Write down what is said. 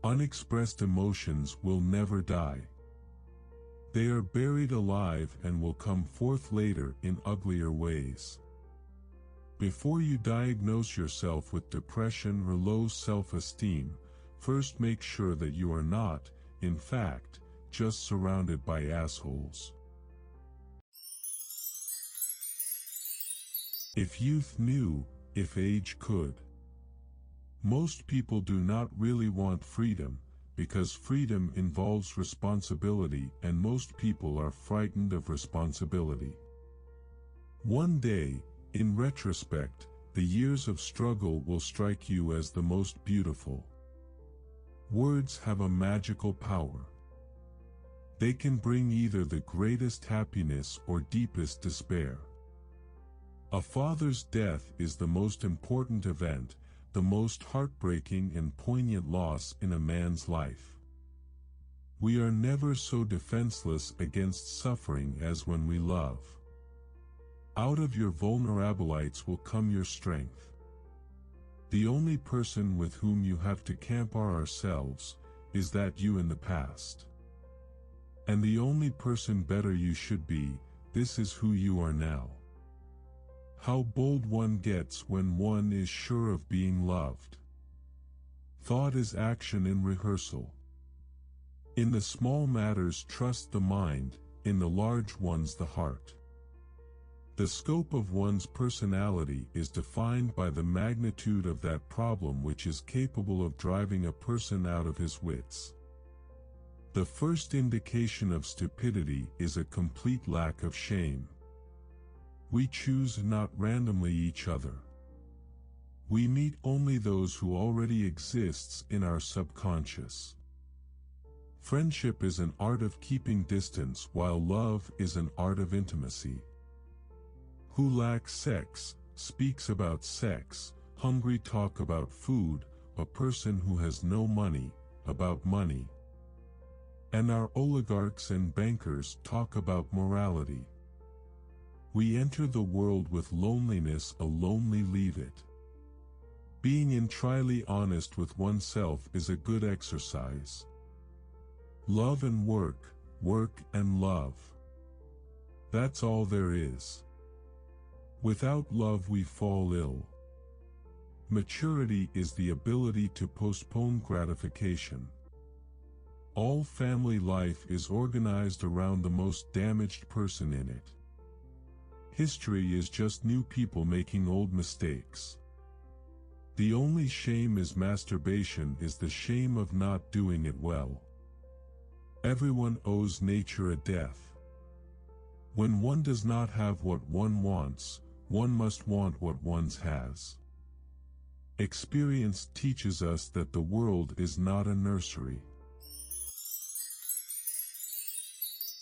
Unexpressed emotions will never die. They are buried alive and will come forth later in uglier ways. Before you diagnose yourself with depression or low self-esteem, first make sure that you are not, in fact, just surrounded by assholes. If youth knew, if age could. Most people do not really want freedom, because freedom involves responsibility, and most people are frightened of responsibility. One day, in retrospect, the years of struggle will strike you as the most beautiful. Words have a magical power. They can bring either the greatest happiness or deepest despair. A father's death is the most important event, the most heartbreaking and poignant loss in a man's life. We are never so defenseless against suffering as when we love. Out of your vulnerabilities will come your strength. The only person with whom you have to compare ourselves is that you in the past. And the only person better you should be, this is who you are now. How bold one gets when one is sure of being loved. Thought is action in rehearsal. In the small matters trust the mind, in the large ones the heart. The scope of one's personality is defined by the magnitude of that problem which is capable of driving a person out of his wits. The first indication of stupidity is a complete lack of shame. We choose not randomly each other. We meet only those who already exists in our subconscious. Friendship is an art of keeping distance, while love is an art of intimacy. Who lacks sex, speaks about sex, hungry talk about food, a person who has no money, about money. And our oligarchs and bankers talk about morality. We enter the world with loneliness, a lonely leave it. Being entirely honest with oneself is a good exercise. Love and work, work and love. That's all there is. Without love we fall ill. Maturity is the ability to postpone gratification. All family life is organized around the most damaged person in it. History is just new people making old mistakes. The only shame is masturbation, is the shame of not doing it well. Everyone owes nature a death. When one does not have what one wants, one must want what one has. Experience teaches us that the world is not a nursery.